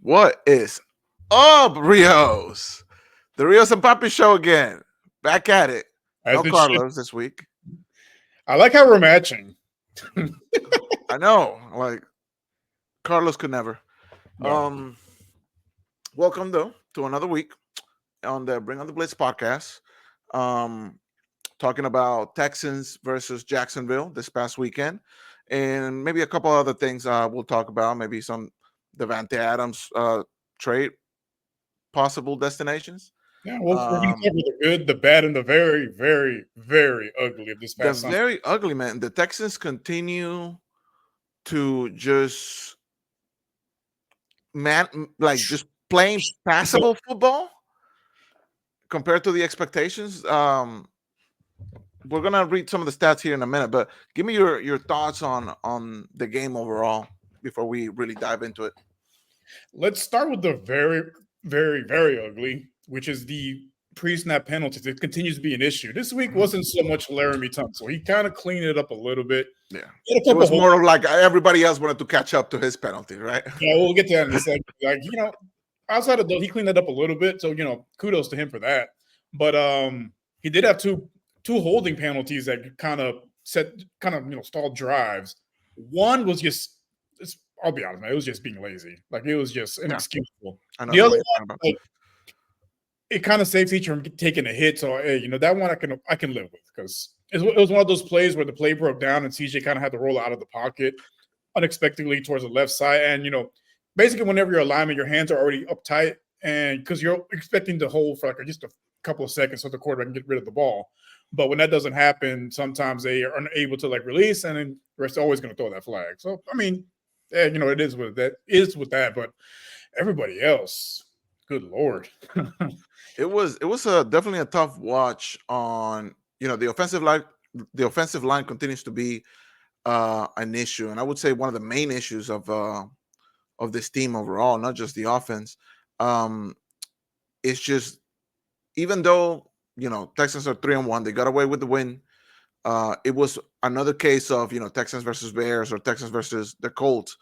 What is up, Rios? The Rios and Papi show again. Back at it. As No it should. Carlos this week. I like how we're matching. I know. Like Carlos could never. No. Welcome though to another week on the Bring on the Blitz podcast. Um, talking about Texans versus Jacksonville this past weekend, and maybe a couple other things we'll talk about. Maybe some Davante Adams trade possible destinations. Yeah, well, we're going to Um, cover the good, the bad, and the very, very, very ugly of this the past Sunday. very ugly, man. The Texans continue to just just playing So passable football compared to the expectations. We're gonna read some of the stats here in a minute, but give me your thoughts on the game overall before we really dive into it. let's start with the very, very, very ugly, which is the pre-snap penalties. It continues to be an issue. This week wasn't so much Laramie Tunsil. He kind of cleaned it up a little bit. Yeah, He had a it couple was holes. more of like everybody else wanted to catch up to his penalty, right? Yeah, we'll get to that in a second. Like, outside of those, he cleaned it up a little bit. So, kudos to him for that. But he did have two holding penalties that kind of stalled drives. One was just, I'll be honest, man, it was just being lazy. Like, it was just inexcusable. I know The what other you're talking one, about. like, it kind of saves each from taking a hit. So, hey, that one I can live with because it was one of those plays where the play broke down and CJ kind of had to roll out of the pocket unexpectedly towards the left side. And, basically whenever you're a lineman, your hands are already up tight and because you're expecting to hold for like just a couple of seconds so the quarterback can get rid of the ball. But when that doesn't happen, sometimes they are unable to release and then they're always going to throw that flag. So, I mean, it is with that. But everybody else, good Lord. It was definitely a tough watch on the offensive line. The offensive line continues to be an issue, and I would say one of the main issues of this team overall, not just the offense. It's just even though Texans are 3-1, they got away with the win. It was another case of Texans versus Bears or Texans versus the Colts.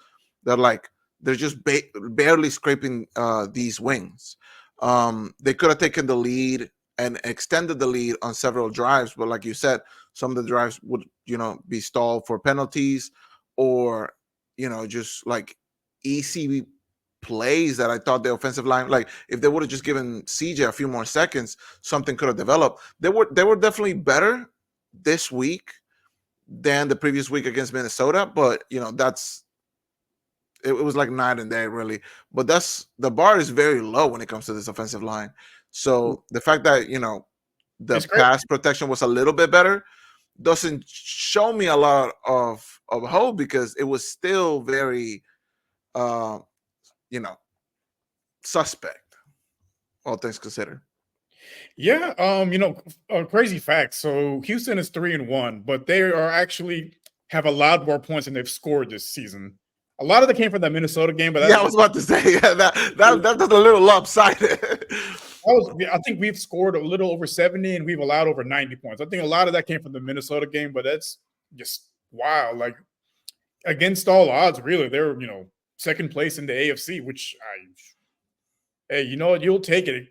They're just barely scraping these wins. They could have taken the lead and extended the lead on several drives, but like you said, some of the drives would be stalled for penalties or just like easy plays that I thought the offensive line, like if they would have just given CJ a few more seconds, something could have developed. They were definitely better this week than the previous week against Minnesota, but it was like night and day really. But the bar is very low when it comes to this offensive line. So the fact that the It's great. pass protection was a little bit better doesn't show me a lot of hope because it was still very suspect, all things considered. Yeah, a crazy fact. So Houston is 3-1, but they are actually have allowed more points than they've scored this season. A lot of that came from that Minnesota game, but Yeah, I was about to say that's a little lopsided. I think we've scored a little over 70 and we've allowed over 90 points. I think a lot of that came from the Minnesota game, but that's just wow. Like against all odds, really, they're second place in the AFC, which hey, you'll take it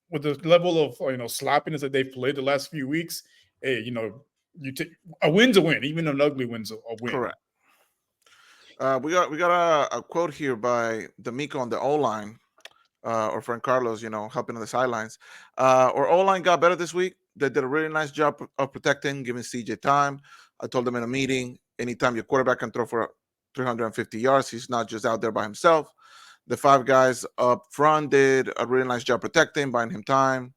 with the level of sloppiness that they've played the last few weeks. Hey, you take a win's a win, even an ugly win's a win. Correct. We got a quote here by D'Amico on the O line, or friend Carlos, helping on the sidelines. Our O line got better this week. They did a really nice job of protecting, giving CJ time. I told them in a meeting, anytime your quarterback can throw for 350 yards, he's not just out there by himself. The 5 guys up front did a really nice job protecting, buying him time.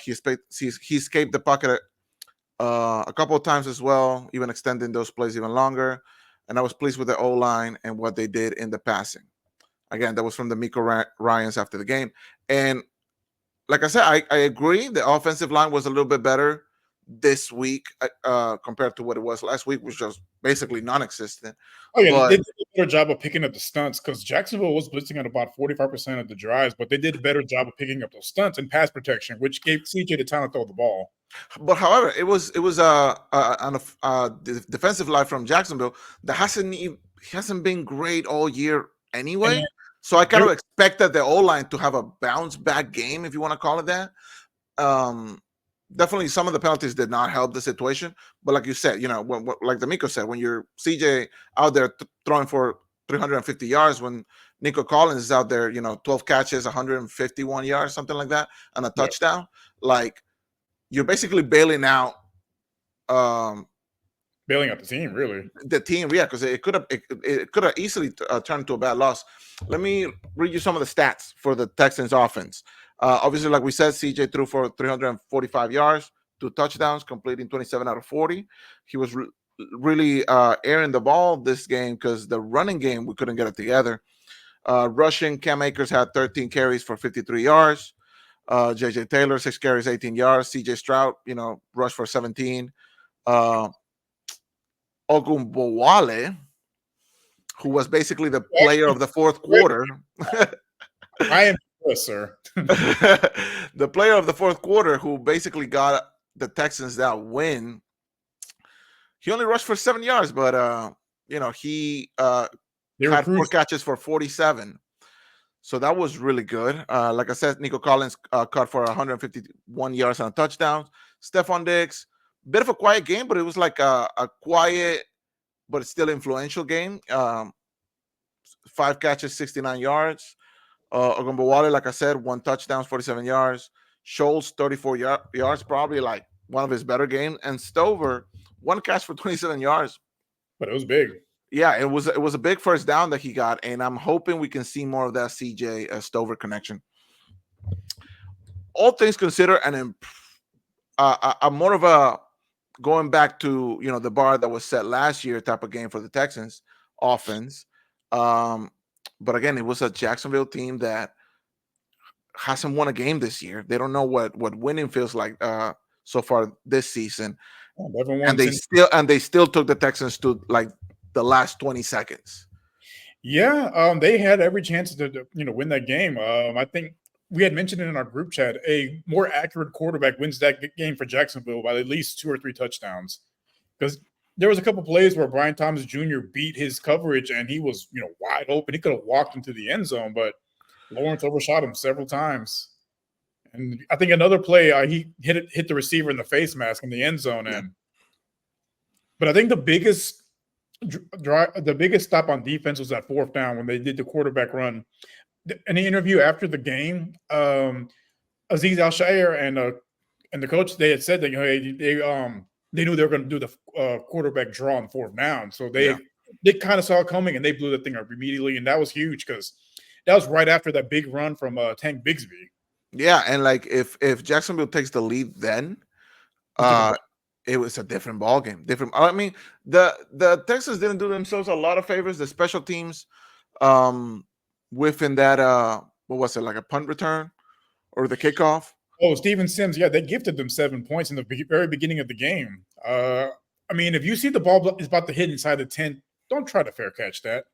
He escaped the pocket a couple of times as well, even extending those plays even longer. And I was pleased with the O-line and what they did in the passing. Again, that was from the Miko Ryans after the game. And like I said, I agree. The offensive line was a little bit better this week compared to what it was last week, which was basically non-existent. Oh yeah, But they did a better job of picking up the stunts because Jacksonville was blitzing at about 45% of the drives, but they did a better job of picking up those stunts and pass protection, which gave CJ the time to throw the ball. But however, it was a defensive line from Jacksonville that hasn't been great all year anyway. So I kind of expected the O-line to have a bounce back game, if you want to call it that. Definitely some of the penalties did not help the situation. But like you said, like D'Amico said, when you're CJ out there throwing for 350 yards, when Nico Collins is out there, 12 catches, 151 yards, something like that, and a touchdown, like you're basically bailing out the team, really. The team, yeah, because it could have easily turned into a bad loss. Let me read you some of the stats for the Texans offense. Obviously, like we said, CJ threw for 345 yards, 2 touchdowns, completing 27 out of 40. He was really airing the ball this game because the running game, we couldn't get it together. Rushing, Cam Akers had 13 carries for 53 yards. J.J. Taylor, 6 carries, 18 yards. C.J. Stroud, rushed for 17. Ogunbowale, who was basically the player of the fourth quarter. I am sir. The player of the fourth quarter who basically got the Texans that win. He only rushed for 7 yards, but he had 4 catches for 47. So that was really good. Like I said, Nico Collins caught for 151 yards and a touchdown. Stephon Diggs, bit of a quiet game, but it was like a quiet but still influential game. 5 catches, 69 yards. Ogunbowale, like I said, 1 touchdown, 47 yards. Schultz, 34 yards, probably like one of his better games. And Stover, 1 catch for 27 yards. But it was big. Yeah, it was a big first down that he got, and I'm hoping we can see more of that CJ Stover connection. All things considered, and I'm more of a going back to the bar that was set last year type of game for the Texans offense. But again, it was a Jacksonville team that hasn't won a game this year. They don't know what winning feels like so far this season, and they still took the Texans to like the last 20 seconds. Yeah, they had every chance to win that game. I think we had mentioned it in our group chat. A more accurate quarterback wins that game for Jacksonville by at least 2 or 3 touchdowns, because there was a couple plays where Brian Thomas Jr. beat his coverage and he was wide open. He could have walked into the end zone, but Lawrence overshot him several times. And I think another play, he hit the receiver in the face mask in the end zone. But I think the biggest stop on defense was that 4th down when they did the quarterback run. In the interview after the game, Azeez Al-Shaair and the coach, they had said that they knew they were going to do the quarterback draw on 4th down, so they kind of saw it coming and they blew the thing up immediately, and that was huge because that was right after that big run from Tank Bigsby. Yeah, and like if Jacksonville takes the lead, then it was a different ball game. I mean, the Texans didn't do themselves a lot of favors. The special teams, within that, what was it, like a punt return or the kickoff? Oh, Steven Sims, yeah, they gifted them 7 points in the very beginning of the game. I mean, if you see the ball is about to hit inside the 10, don't try to fair catch that.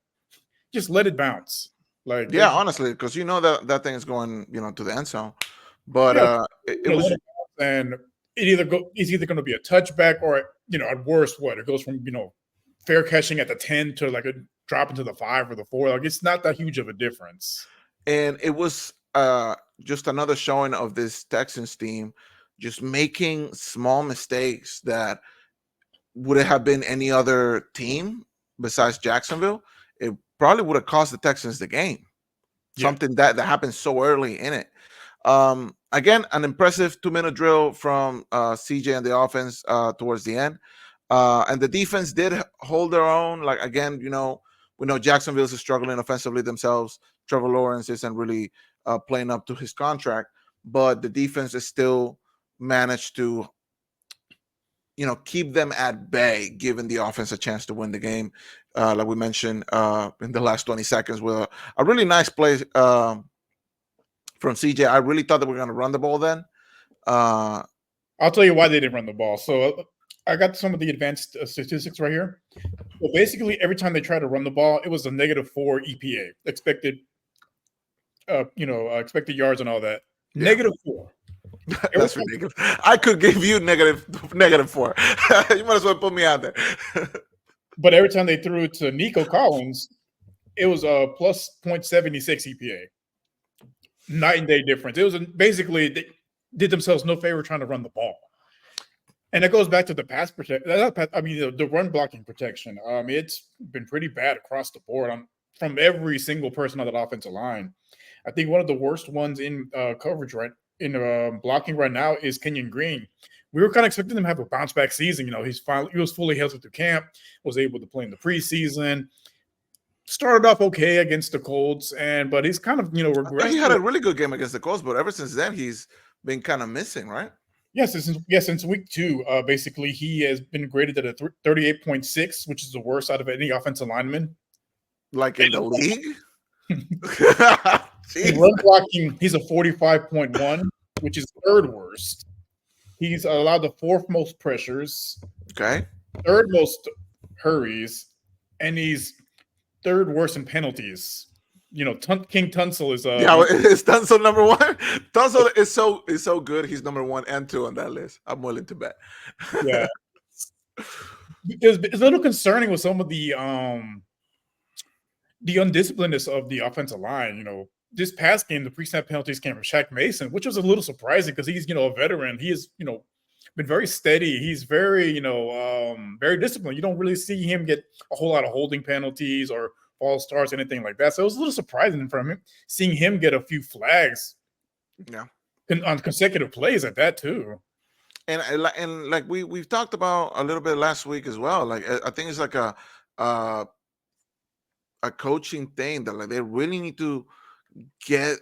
Just let it bounce. Honestly, because that thing is going, to the end zone. But it was, and it's either going to be a touchback or at worst, it goes from fair catching at the 10 to like a drop into the 5 or the 4. Like, it's not that huge of a difference. And it was just another showing of this Texans team just making small mistakes that would it have been any other team besides Jacksonville, it probably would have cost the Texans the game. Something that happened so early in it. Again, an impressive 2-minute drill from CJ and the offense towards the end. And the defense did hold their own. Like, again, we know Jacksonville is struggling offensively themselves. Trevor Lawrence isn't really playing up to his contract, but the defense is still managed to, keep them at bay, giving the offense a chance to win the game. Like we mentioned in the last 20 seconds with a really nice play from CJ. I really thought that we were going to run the ball then. I'll tell you why they didn't run the ball. So I got some of the advanced statistics right here. So basically, every time they tried to run the ball, it was a -4 EPA, expected yards and all that. Yeah. -4. That's ridiculous. I could give you -4. You might as well put me out there. But every time they threw it to Nico Collins, It was a plus 0.76 EPA. Night and day difference. It was basically they did themselves no favor trying to run the ball. And it goes back to the pass protection. I mean, the run blocking protection. It's been pretty bad across the board from every single person on that offensive line. I think one of the worst ones in coverage blocking right now is Kenyon Green. We were kind of expecting him to have a bounce back season. He was fully healthy through camp, was able to play in the preseason. Started off okay against the Colts, but he's kind of regressed. He had a really good game against the Colts, but ever since then he's been kind of missing, right? Yes, since week 2, basically he has been graded at a 38.6, which is the worst out of any offensive lineman. Like in the league? Run blocking, he's a 45.1, which is third worst. He's allowed the 4th most pressures. Okay. 3rd most hurries, and he's 3rd worst in penalties. King Tunsil is is Tunsil number 1? Tunsil is so good. He's number 1 and 2 on that list. I'm willing to bet. Yeah, it's a little concerning with some of the undisciplinedness of the offensive line. This past game, the pre-snap penalties came from Shaq Mason, which was a little surprising because he's a veteran. He is been very steady. He's very very disciplined. You don't really see him get a whole lot of holding penalties or false starts, anything like that. So it was a little surprising from him, seeing him get a few flags, on consecutive plays at that too. And like we've talked about a little bit last week as well. Like I think it's like a coaching thing that like they really need to get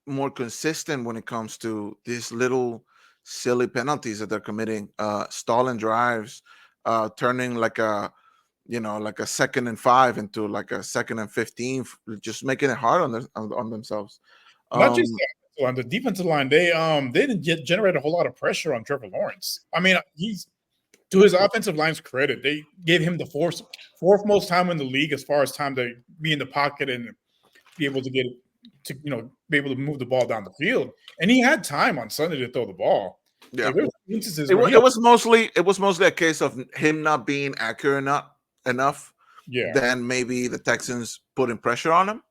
more consistent when it comes to these little silly penalties that they're committing, stalling drives, turning like a 2nd and 5 into like a 2nd and 15, just making it hard on themselves. Not just that, on the defensive line, they didn't generate a whole lot of pressure on Trevor Lawrence. I mean, he's, to his offensive line's credit, they gave him the fourth most time in the league as far as time to be in the pocket and be able to be able to move the ball down the field. And he had time on Sunday to throw the ball. Yeah, it was mostly a case of him not being accurate enough. Yeah, then maybe the Texans putting pressure on him.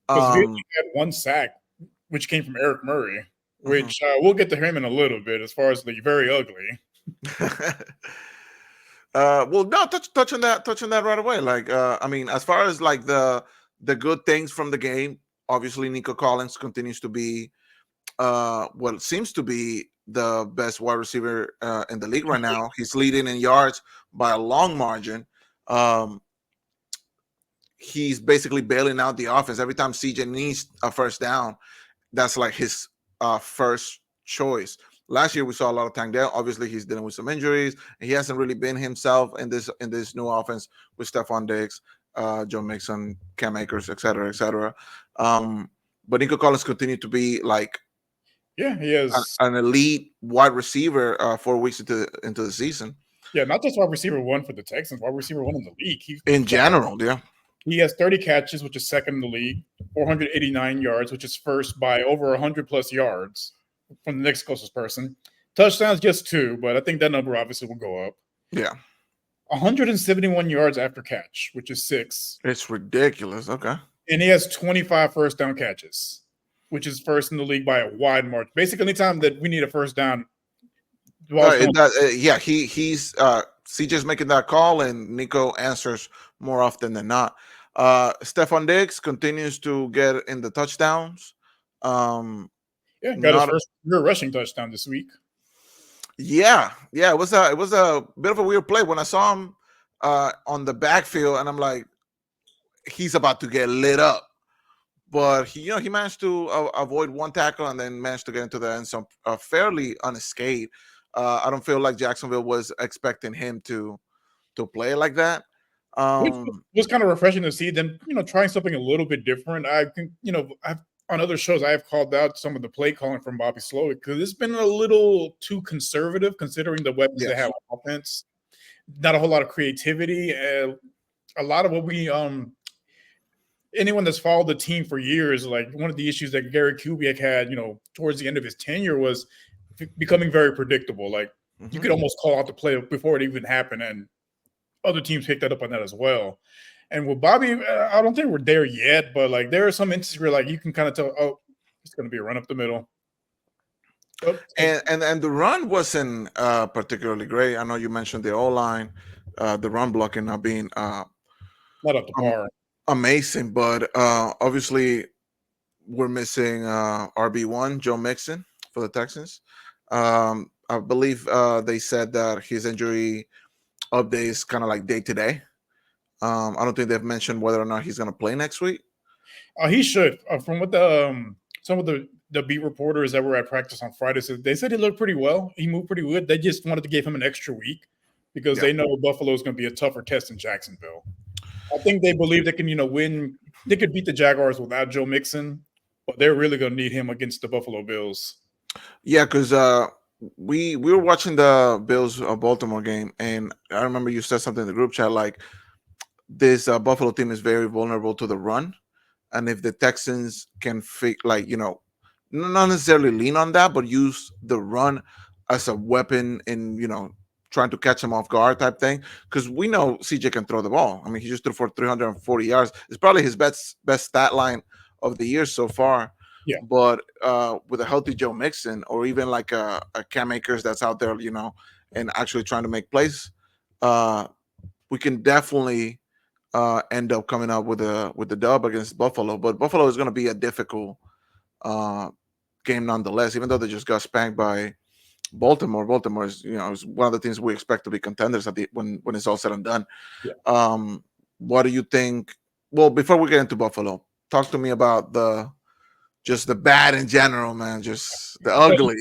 Because he had 1 sack, which came from Eric Murray, which we'll get to him in a little bit as far as the very ugly. Well, no, touch on that right away. Like, I mean, as far as like the good things from the game, obviously Nico Collins continues to be what seems to be the best wide receiver in the league right now. He's leading in yards by a long margin. He's basically bailing out the offense every time CJ needs a first down. That's like his first choice. Last year we saw a lot of Tank Dell. Obviously, he's dealing with some injuries, and he hasn't really been himself in this new offense with Stephon Diggs, Joe Mixon, Cam Akers, et cetera, et cetera. But Nico Collins continued to be like, yeah, he is an elite wide receiver 4 weeks into the season. Yeah, not just wide receiver 1 for the Texans, wide receiver 1 in the league. In general, yeah. He has 30 catches, which is 2nd in the league, 489 yards, which is first by over 100 plus yards from the next closest person. Touchdowns, just 2, but I think that number obviously will go up. Yeah. 171 yards after catch, which is 6. It's ridiculous. Okay. And he has 25 first down catches, which is first in the league by a wide margin. Basically, anytime that we need a first down, he's CJ's making that call, and Nico answers more often than not. Stephon Diggs continues to get in the touchdowns. Got his first career rushing touchdown this week. Yeah. It was a bit of a weird play when I saw him on the backfield, and I'm like, he's about to get lit up. But he managed to avoid 1 tackle and then managed to get into the end zone fairly unscathed. I don't feel like Jacksonville was expecting him to play like that. Which was kind of refreshing to see them, trying something a little bit different. I think, on other shows, I have called out some of the play calling from Bobby Slowick because it's been a little too conservative considering the weapons they have on offense. Not a whole lot of creativity. A lot of what we anyone that's followed the team for years, like one of the issues that Gary Kubiak had, towards the end of his tenure was becoming very predictable. Like you could almost call out the play before it even happened, and other teams picked that up on that as well. And with Bobby, I don't think we're there yet, but like there are some instances where like you can kind of tell, oh, it's going to be a run up the middle. Oh, And the run wasn't particularly great. I know you mentioned the O line, the run blocking not being not up to um, par. amazing, but obviously we're missing RB1 Joe Mixon for the Texans. I believe they said that his injury update is kind of like day to day. I don't think they've mentioned whether or not he's going to play next week. He should. From what the some of the beat reporters that were at practice on Friday said, they said he looked pretty well. He moved pretty good. They just wanted to give him an extra week because they know Buffalo is going to be a tougher test in Jacksonville. I think they believe they can, win. They could beat the Jaguars without Joe Mixon, but they're really going to need him against the Buffalo Bills. Yeah, because we were watching the Bills Baltimore game, and I remember you said something in the group chat like this Buffalo team is very vulnerable to the run, and if the Texans can not necessarily lean on that, but use the run as a weapon in trying to catch him off guard type thing, because we know CJ can throw the ball. I mean, he just threw for 340 yards. It's probably his best stat line of the year so far. Yeah. But with a healthy Joe Mixon, or even like a Cam Akers that's out there, and actually trying to make plays, we can definitely end up coming up with the dub against Buffalo. But Buffalo is going to be a difficult game nonetheless, even though they just got spanked by Baltimore. Baltimore is is one of the teams we expect to be contenders when it's all said and done. Yeah. What do you think? Well, before we get into Buffalo, talk to me about the bad in general, man. Just the ugly.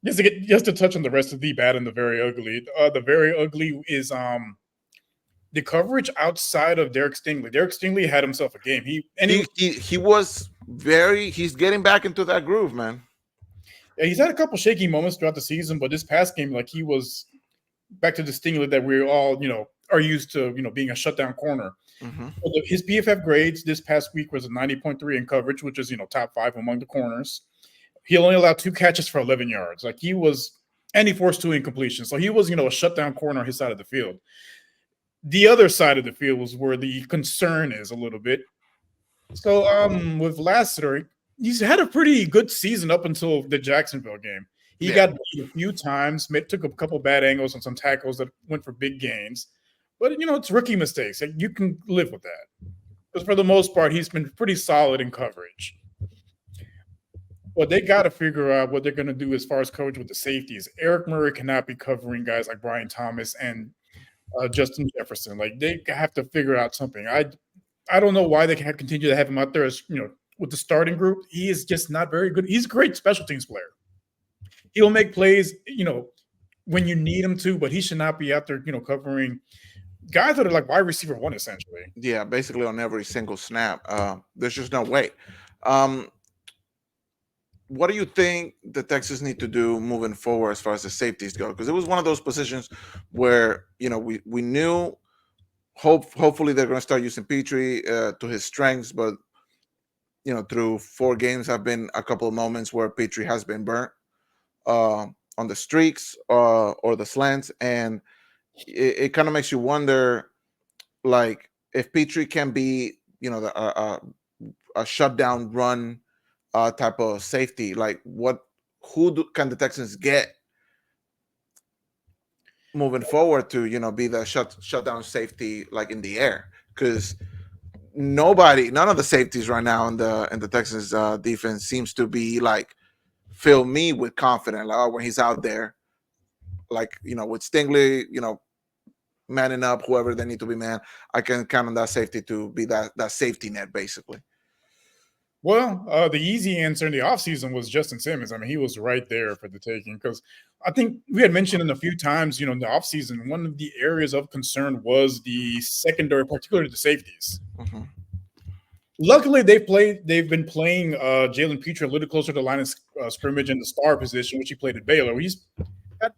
Just to touch on the rest of the bad and the very ugly. The very ugly is the coverage outside of Derek Stingley. Derek Stingley had himself a game. He was he's getting back into that groove, man. Yeah, he's had a couple shaky moments throughout the season, but this past game, like he was back to the Stingley that we all, are used to, being a shutdown corner. Mm-hmm. His BFF grades this past week was a 90.3 in coverage, which is, top 5 among the corners. He only allowed 2 catches for 11 yards. Like he forced 2 incompletions. So he was, a shutdown corner on his side of the field. The other side of the field was where the concern is a little bit. So with Lassiter, he's had a pretty good season up until the Jacksonville game. He got beat a few times, took a couple bad angles on some tackles that went for big gains. But, it's rookie mistakes. You can live with that. Because for the most part, he's been pretty solid in coverage. But they got to figure out what they're going to do as far as coverage with the safeties. Eric Murray cannot be covering guys like Brian Thomas and Justin Jefferson. Like, they have to figure out something. I don't know why they can't continue to have him out there as, with the starting group. He is just not very good. He's a great special teams player. He'll make plays, when you need him to, but he should not be out there, covering guys that are like wide receiver 1, essentially. Yeah, basically on every single snap. There's just no way. What do you think the Texans need to do moving forward as far as the safeties go? Because it was one of those positions where, we knew hopefully they're going to start using Petrie to his strengths, but through 4 games have been a couple of moments where Petrie has been burnt on the streaks or the slants, and it kind of makes you wonder, like, if Petrie can be a shutdown run type of safety, like can the Texans get moving forward to be the shutdown safety, like in the air? Because none of the safeties right now in the Texans defense seems to be like fill me with confidence. Like, when he's out there, like with Stingley, manning up whoever they need to be man, I can count on that safety to be that safety net, basically. Well, the easy answer in the offseason was Justin Simmons. I mean, he was right there for the taking, because I think we had mentioned in a few times, in the offseason, one of the areas of concern was the secondary, particularly the safeties. Mm-hmm. Luckily, they've been playing Jalen Petrie a little closer to the line of scrimmage in the star position, which he played at Baylor. He's got,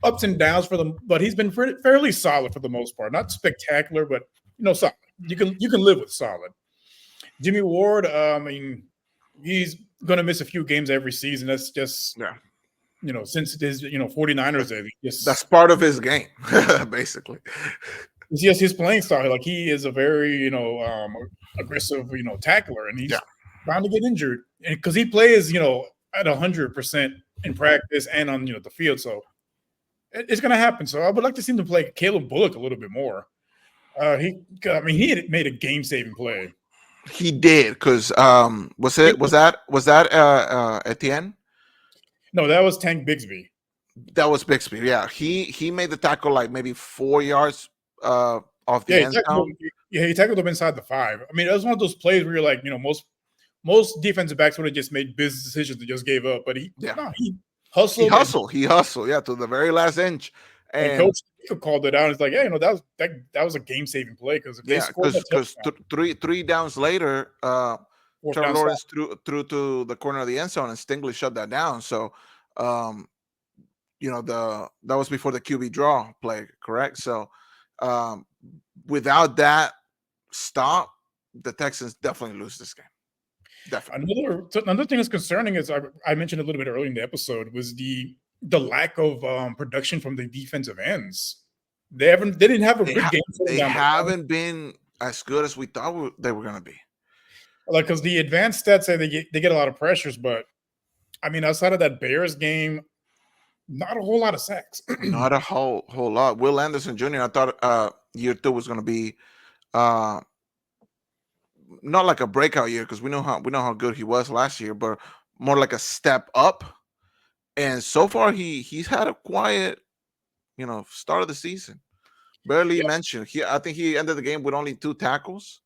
ups and downs for them, but he's been fairly solid for the most part. Not spectacular, but solid. You can live with solid. Jimmy Ward, I mean, he's going to miss a few games every season. That's just, since it is, 49ers. That's part of his game, basically. It's just his playing style. Like he is a very aggressive tackler, and Yeah. he's bound to get injured, and because he plays at 100% in practice and on the field, so it's going to happen. So I would like to see him to play Caleb Bullock a little bit more. He had made a game saving play. He did because was that Etienne? No, that was Tank Bigsby. That was Bixby. Yeah, he made the tackle like maybe 4 yards off the Yeah, end zone. he tackled him inside the 5. I mean, that was one of those plays where you're like, most defensive backs would have just made business decisions and just gave up. But he hustled. He hustled. Yeah, to the very last inch. And Coach called it out. It's like, yeah, that was a game saving play because if they scored because three downs later, Trevor Lawrence threw to the corner of the end zone and Stingley shut that down. So, that was before the QB draw play, correct? So, without that stop, the Texans definitely lose this game. Definitely. Another thing that's concerning is I mentioned a little bit earlier in the episode was the lack of production from the defensive ends. They didn't have a good game. They haven't been as good as we thought they were going to be. Like, because the advanced stats say they get a lot of pressures, but I mean, outside of that Bears game, not a whole lot of sacks. Not a whole lot. Will Anderson Jr., I thought year 2 was going to be not like a breakout year because we know how good he was last year, but more like a step up. And so far, he's had a quiet, start of the season. Barely mentioned. I think he ended the game with only 2 tackles.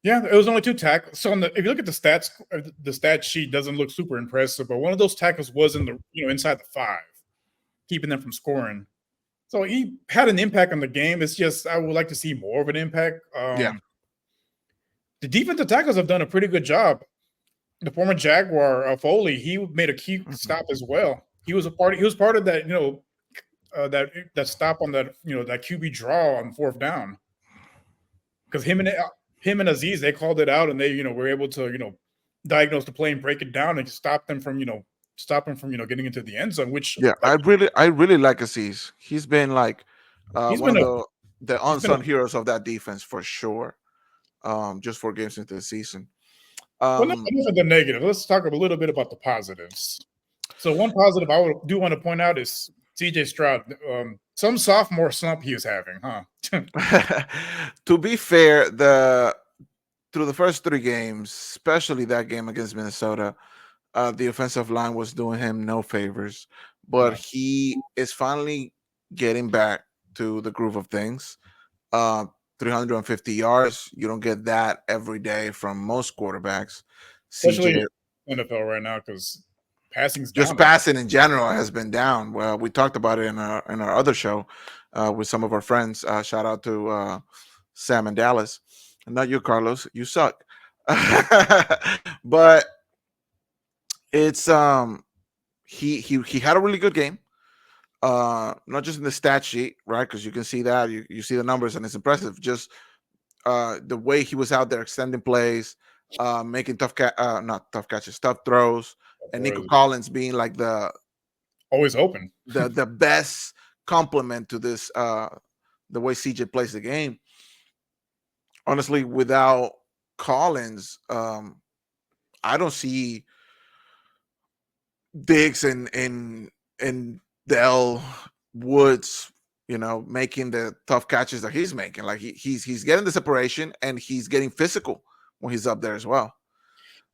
Yeah, it was only 2 tackles. So if you look at the stat sheet doesn't look super impressive, but one of those tackles was in the inside the 5, keeping them from scoring. So he had an impact on the game. It's just I would like to see more of an impact. The defensive tackles have done a pretty good job. The former Jaguar Foley, he made a key stop as well. He was part of that that stop on that that QB draw on 4th down, because him and Aziz, they called it out and they were able to diagnose the play and break it down and stop them from getting into the end zone. Which I really like Aziz. He's been like one of the unsung heroes of that defense for sure. Just 4 games into the season. Enough of the negative. Let's talk a little bit about the positives. So one positive I do want to point out is CJ Stroud. Some sophomore slump he was having, huh? To be fair, through the first 3 games, especially that game against Minnesota, the offensive line was doing him no favors. But he is finally getting back to the groove of things. 350 yards. You don't get that every day from most quarterbacks. Especially NFL right now, because passing's down. Just passing in general has been down. Well, we talked about it in our other show with some of our friends. Shout out to Sam and Dallas. Not you, Carlos. You suck. But it's he had a really good game. Not just in the stat sheet, right? Because you can see that you see the numbers and it's impressive. Just the way he was out there extending plays, making tough catches, tough throws, and Nico Collins being like the always open, the best complement to this the way CJ plays the game. Honestly, without Collins, I don't see Diggs and Dell Woods, making the tough catches that he's making. Like he's getting the separation and he's getting physical when he's up there as well.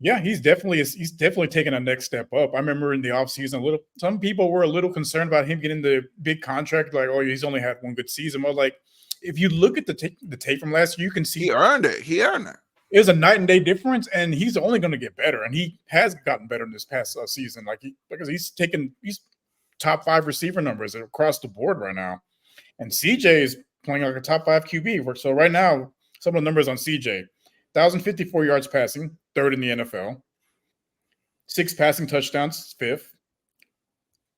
Yeah, he's definitely taking a next step up. I remember in the offseason, some people were a little concerned about him getting the big contract. Like, oh, he's only had 1 good season. But like, if you look at the tape from last year, you can see he earned it. It was a night and day difference, and he's only going to get better. And he has gotten better in this past season. Because he's top 5 receiver numbers across the board right now. And CJ is playing like a top 5 QB. So right now, some of the numbers on CJ, 1,054 yards passing, 3rd in the NFL. 6 passing touchdowns, 5th.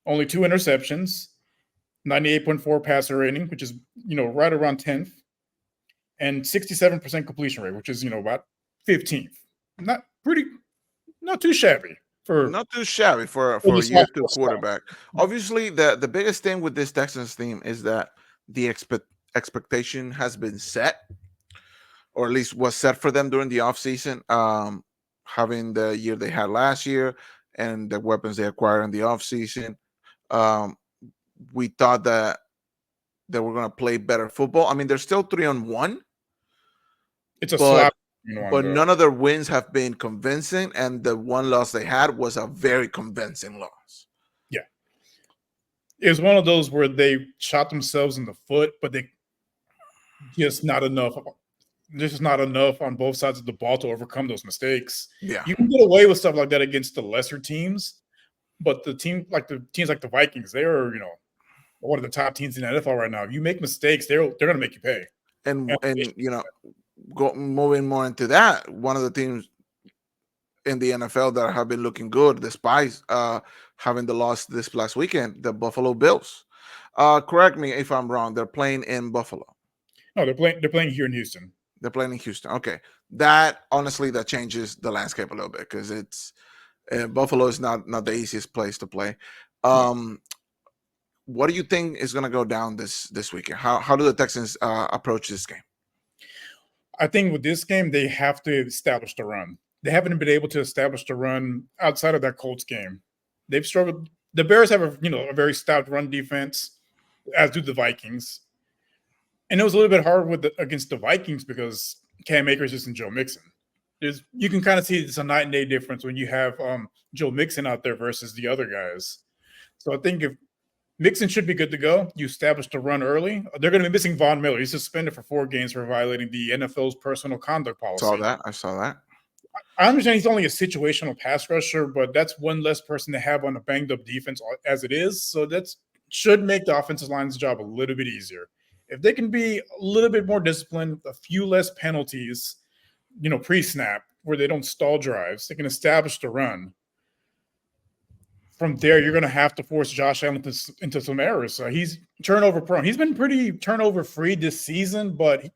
Only 2 interceptions, 98.4 passer rating, which is, right around 10th. And 67% completion rate, which is, about 15th. Not too shabby. Not too shabby for a year 2 quarterback. Obviously, the biggest thing with this Texans team is that the expectation has been set, or at least was set for them during the offseason, having the year they had last year and the weapons they acquired in the offseason. Um, we thought that they were going to play better football. I mean, they're still 3-1, It's a but slap one but though. none of their wins have been convincing, and the one loss they had was a very convincing loss. Yeah, it was one of those where they shot themselves in the foot, but they just not enough. There's just not enough on both sides of the ball to overcome those mistakes. Yeah. You can get away with stuff like that against the lesser teams, but the teams like the Vikings, they are one of the top teams in the NFL right now. If you make mistakes, they're going to make you pay. And moving more into that, one of the teams in the NFL that have been looking good despite having the loss this last weekend, the Buffalo Bills. Correct me if I'm wrong. They're playing in Buffalo. No, they're playing here in Houston. They're playing in Houston. Okay, that honestly that changes the landscape a little bit because it's Buffalo is not the easiest place to play. What do you think is going to go down this weekend? How do the Texans approach this game? I think with this game they have to establish the run. They haven't been able to establish the run outside of that Colts game. They've struggled. The Bears have a very stout run defense, as do the Vikings. And it was a little bit hard against the Vikings because Cam Akers isn't Joe Mixon. You can kind of see it's a night and day difference when you have Joe Mixon out there versus the other guys. So I think if Mixon should be good to go, you establish the run early. They're going to be missing Von Miller. He's suspended for 4 games for violating the NFL's personal conduct policy. I saw that. I understand he's only a situational pass rusher, but that's one less person to have on a banged up defense as it is. So that should make the offensive line's job a little bit easier. If they can be a little bit more disciplined, a few less penalties, pre-snap, where they don't stall drives, they can establish the run. From there, you're going to have to force Josh Allen into some errors. So he's turnover prone. He's been pretty turnover free this season, but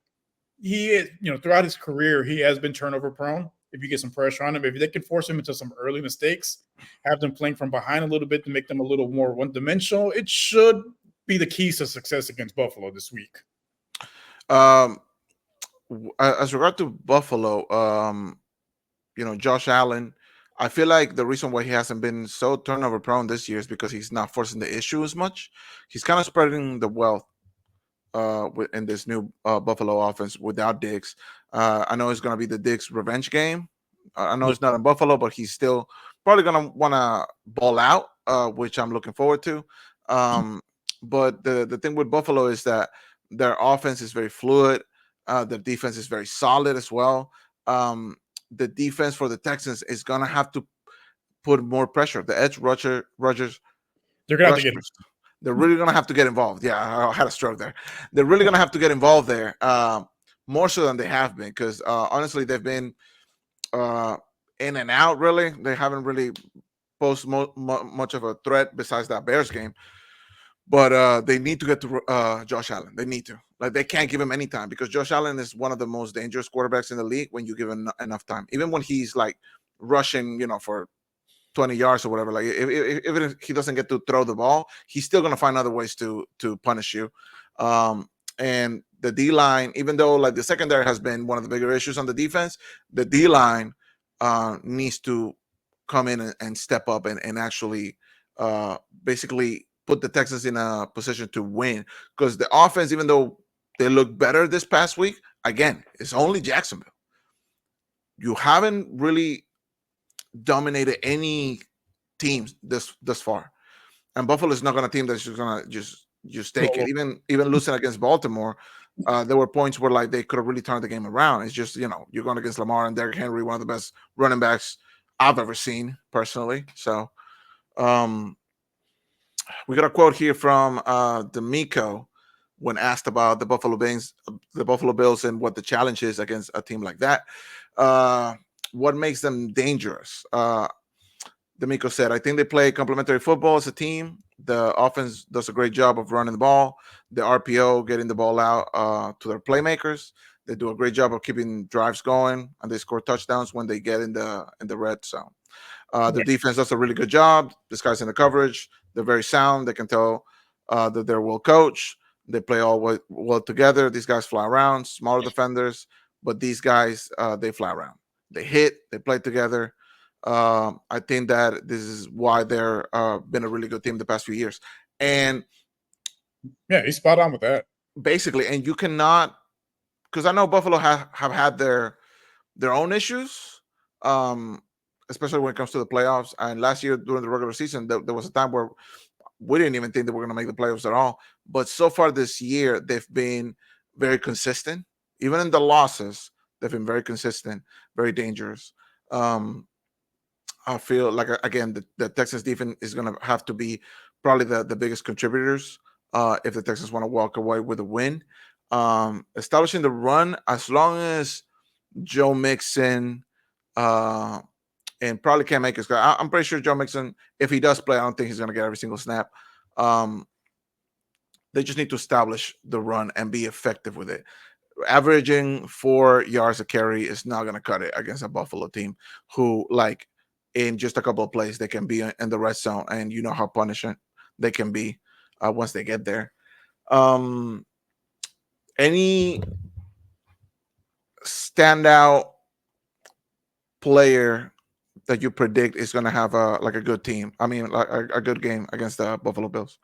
he throughout his career, he has been turnover prone. If you get some pressure on him, if they can force him into some early mistakes, have them playing from behind a little bit to make them a little more one-dimensional, it should be the keys to success against Buffalo this week. As regard to Buffalo, Josh Allen, I feel like the reason why he hasn't been so turnover prone this year is because he's not forcing the issue as much. He's kind of spreading the wealth in this new Buffalo offense without Diggs. I know it's going to be the Diggs revenge game. I know it's not in Buffalo, but he's still probably going to want to ball out, which I'm looking forward to. But the thing with Buffalo is that their offense is very fluid. Their defense is very solid as well. The defense for the Texans is going to have to put more pressure. The edge rushers, they're going to have to get. They're really going to have to get involved. Yeah, I had a stroke there. They're really going to have to get involved there, more so than they have been, because honestly, they've been in and out, really. They haven't really posed much of a threat besides that Bears game. But they need to get to Josh Allen. They need to. Like, they can't give him any time because Josh Allen is one of the most dangerous quarterbacks in the league when you give him enough time. Even when he's like rushing, for 20 yards or whatever. Like, even if he doesn't get to throw the ball, he's still going to find other ways to punish you. And the D-line, even though like the secondary has been one of the bigger issues on the defense, the D-line needs to come in and step up and actually basically put the Texans in a position to win. Because the offense, even though they look better this past week, again, it's only Jacksonville. You haven't really dominated any teams this far, and Buffalo is not going to team that's just going to just take it. Even losing against Baltimore, there were points where like they could have really turned the game around. It's just you're going against Lamar and Derrick Henry, one of the best running backs I've ever seen personally. So we got a quote here from D'Amico when asked about the Buffalo Bills and what the challenge is against a team like that. What makes them dangerous? D'Amico said, I think they play complementary football as a team. The offense does a great job of running the ball. The RPO, getting the ball out to their playmakers. They do a great job of keeping drives going, and they score touchdowns when they get in the red zone. The defense does a really good job disguising the coverage. They're very sound. They can tell that they're well coached. They play all well together. These guys fly around, smaller defenders, but these guys they fly around. They hit. They play together. I think that this is why they're been a really good team the past few years. And Yeah, he's spot on with that. basically, and you cannot, because I know Buffalo have had their own issues, um, especially when it comes to the playoffs. And last year during the regular season, there was a time where we didn't even think that we're going to make the playoffs at all. But so far this year, they've been very consistent. Even in the losses, they've been very consistent, very dangerous. Um, I feel like again the Texas defense is going to have to be probably the biggest contributors if the Texans want to walk away with a win. Establishing the run, as long as Joe Mixon uh, and probably Cam Akers. I'm pretty sure Joe Mixon, if he does play, I don't think he's going to get every single snap. Um, they just need to establish the run and be effective with it. Averaging 4 yards a carry is not going to cut it against a Buffalo team who, like, in just a couple of plays, they can be in the red zone, and you know how punishing they can be once they get there. Any standout player that you predict is going to have a good team? I mean, like a good game against the Buffalo Bills.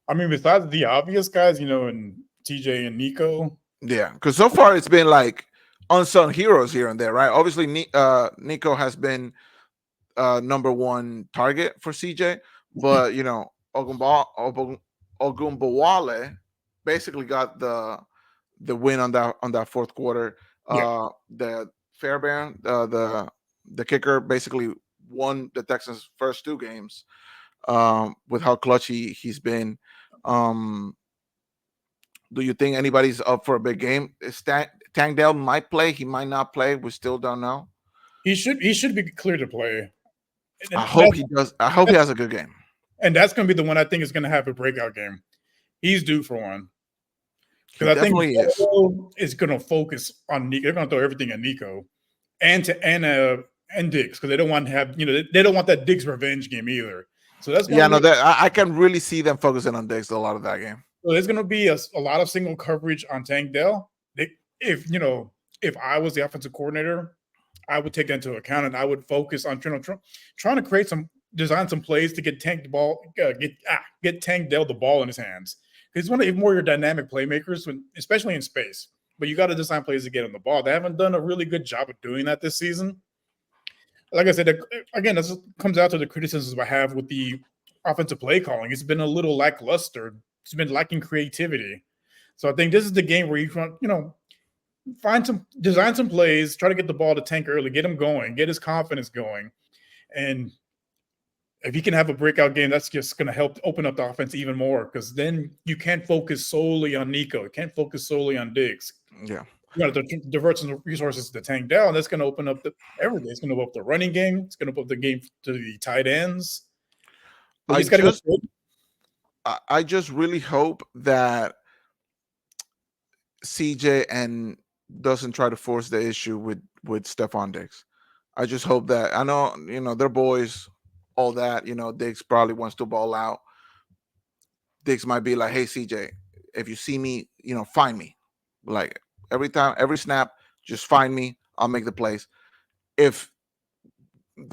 I mean, besides the obvious guys, and TJ and Nico. Yeah, because so far it's been like unsung heroes here and there, right? Obviously, Nico has been number one target for CJ, but Ogumbawale basically got the win on that fourth quarter. Yeah. The Fairbairn, the kicker, basically won the Texans' first two games with how clutch he's been. Do you think anybody's up for a big game? Tangdale might play. He might not play. We still don't know. He should be clear to play. I hope he does. I hope he has a good game. And that's going to be the one I think is going to have a breakout game. He's due for one. Because I think is going to focus on Nico. They're going to throw everything at Nico and Diggs, because they don't want to have they don't want that Diggs revenge game either. So that's I can really see them focusing on Diggs a lot of that game. So there's going to be a lot of single coverage on Tank Dell. If I was the offensive coordinator, I would take that into account, and I would focus on trying to design some plays to get Tank Dell the ball in his hands. He's one of more your dynamic playmakers, especially in space. But you got to design plays to get him the ball. They haven't done a really good job of doing that this season. Like I said, again, this comes out to the criticisms I have with the offensive play calling. It's been a little lackluster. It's been lacking creativity. So I think this is the game where you design some plays, try to get the ball to Tank early, get him going, get his confidence going. And if he can have a breakout game, that's just going to help open up the offense even more, because then you can't focus solely on Nico. You can't focus solely on Diggs. Yeah. You got to divert some resources to Tank Dell, and that's going to open up everything. It's going to open up the running game. It's going to open up the game to the tight ends. I just really hope that CJ and doesn't try to force the issue with Stephon Diggs. I just hope that, I know, they're boys, all that, Diggs probably wants to ball out. Diggs might be like, hey, CJ, if you see me, find me. Like every snap, just find me. I'll make the plays. If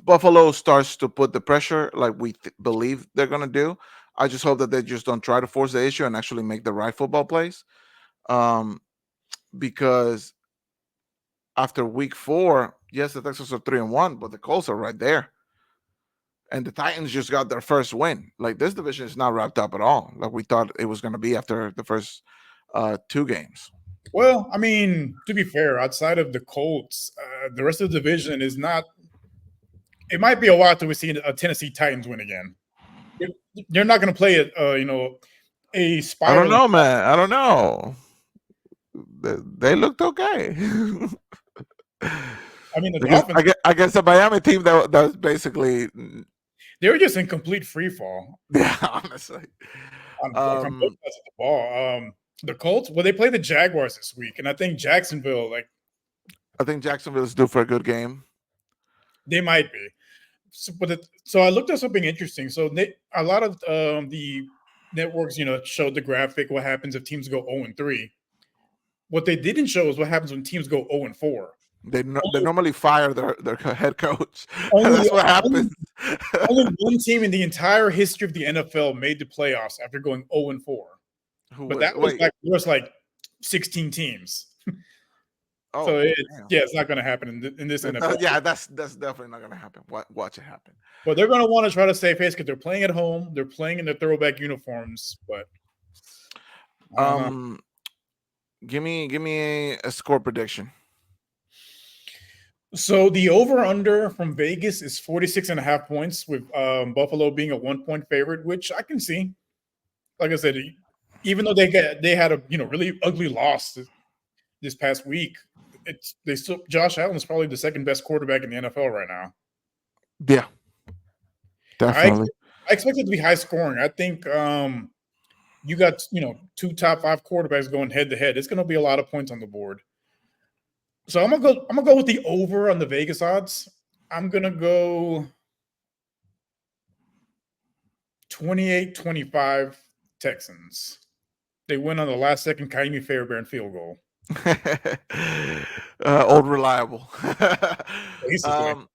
Buffalo starts to put the pressure like we believe they're going to do, I just hope that they just don't try to force the issue and actually make the right football plays. Because after week 4, yes, the Texans are 3-1, but the Colts are right there. And the Titans just got their first win. Like, this division is not wrapped up at all, like we thought it was going to be after the first 2 games. Well, I mean, to be fair, outside of the Colts, the rest of the division is not. It might be a while till we see a Tennessee Titans win again. They're not going to play it, a spiral. I don't know, man. I don't know. They looked okay. I mean, I guess the Miami team that was basically, they were just in complete free fall. Yeah, honestly. On both sides of the ball. The Colts, they play the Jaguars this week, and I think Jacksonville, is due for a good game. They might be. So I looked at something interesting. So a lot of the networks, showed the graphic what happens if teams go 0-3. What they didn't show is what happens when teams go 0-4. They normally fire their head coach. Only, That's what happens. only, only one team in the entire history of the NFL made the playoffs after going 0-4. Who But was that it? was Wait. like 16 teams. So Oh, damn. it's not going to happen in this NFL. Yeah, that's definitely not gonna happen. Watch it happen. But they're going to want to try to save face because they're playing at home. They're playing in their throwback uniforms. But I don't know. Give me a score prediction. So the over-under from Vegas is 46.5 points, with Buffalo being a 1-point favorite, which I can see. Like I said, even though they had a really ugly loss this past week, Josh Allen is probably the second best quarterback in the NFL right now. Yeah, definitely. I expect it to be high scoring. I think you got two top 5 quarterbacks going head to head. It's going to be a lot of points on the board. So I'm gonna go with the over on the Vegas odds. I'm gonna go 28-25 Texans. They win on the last second Kaimi Fairbairn field goal. Old reliable. Basically.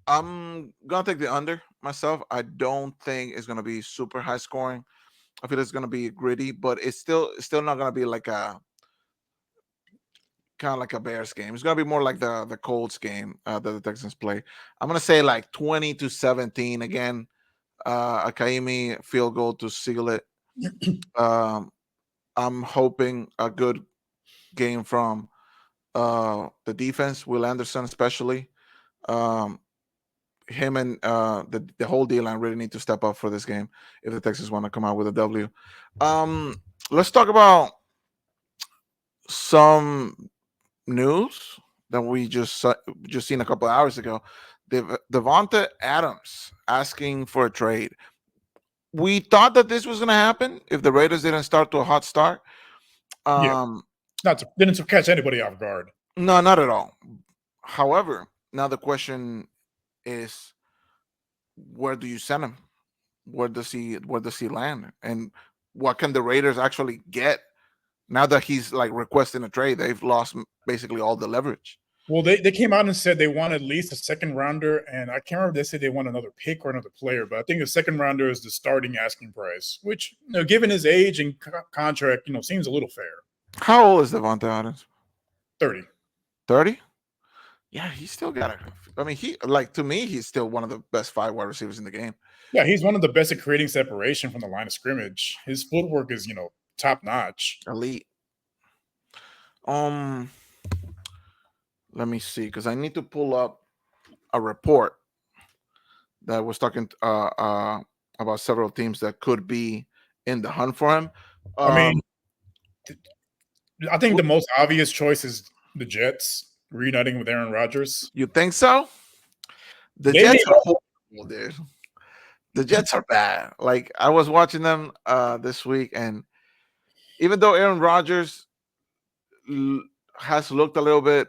I'm gonna take the under myself. I don't think it's gonna be super high scoring. I feel it's gonna be gritty, but it's still not gonna be like a kind of like a Bears game. It's gonna be more like the Colts game that the Texans play. I'm gonna say like 20-17 again. A Kaimi field goal to seal it. I'm hoping a good game from the defense, Will Anderson especially. Him and the whole D line really need to step up for this game if the Texans want to come out with a W. Let's talk about some news that we just seen a couple of hours ago. Davante Adams asking for a trade. We thought that this was going to happen if the Raiders didn't start to a hot start. Didn't catch anybody off guard. No, not at all. However, now the question is, where do you send him? Where does he land? And what can the Raiders actually get now that he's like requesting a trade? They've lost basically all the leverage. Well, they came out and said they want at least a second rounder, and I can't remember if they said they want another pick or another player, but I think the second rounder is the starting asking price, which, given his age and contract, seems a little fair. How old is Davante Adams? 30. 30? Yeah, he's still got it. I mean, to me, he's still one of the best 5 wide receivers in the game. Yeah, he's one of the best at creating separation from the line of scrimmage. His footwork is, top notch. Elite. Let me see, because I need to pull up a report that was talking about several teams that could be in the hunt for him. I think the most obvious choice is the Jets reuniting with Aaron Rodgers. You think so? The Jets are horrible, dude. The Jets are bad. Like, I was watching them this week, and even though Aaron Rodgers has looked a little bit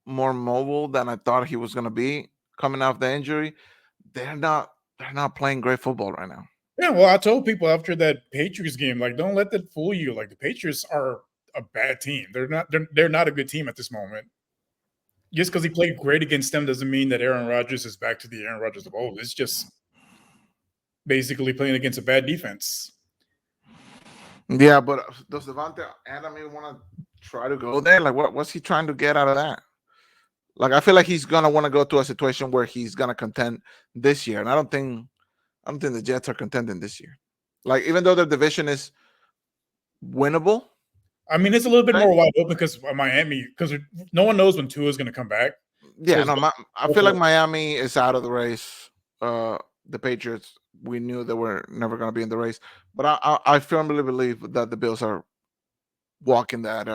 more mobile than I thought he was going to be coming off the injury, they're not playing great football right now. Yeah, well, I told people after that Patriots game, like, don't let that fool you. Like, the Patriots are a bad team. They're not a good team at this moment. Just because he played great against them doesn't mean that Aaron Rodgers is back to the Aaron Rodgers of old. It's just basically playing against a bad defense. Yeah, but does Davante Adams even want to try to go there? Like, what's he trying to get out of that? Like, I feel like he's gonna want to go to a situation where he's gonna contend this year, and I don't think the Jets are contending this year. Like, even though their division is winnable, I mean, it's a little bit more wide open because Miami, because no one knows when Tua is going to come back. Yeah, I feel like Miami is out of the race. The Patriots, we knew they were never going to be in the race, but I firmly believe that the Bills are walking that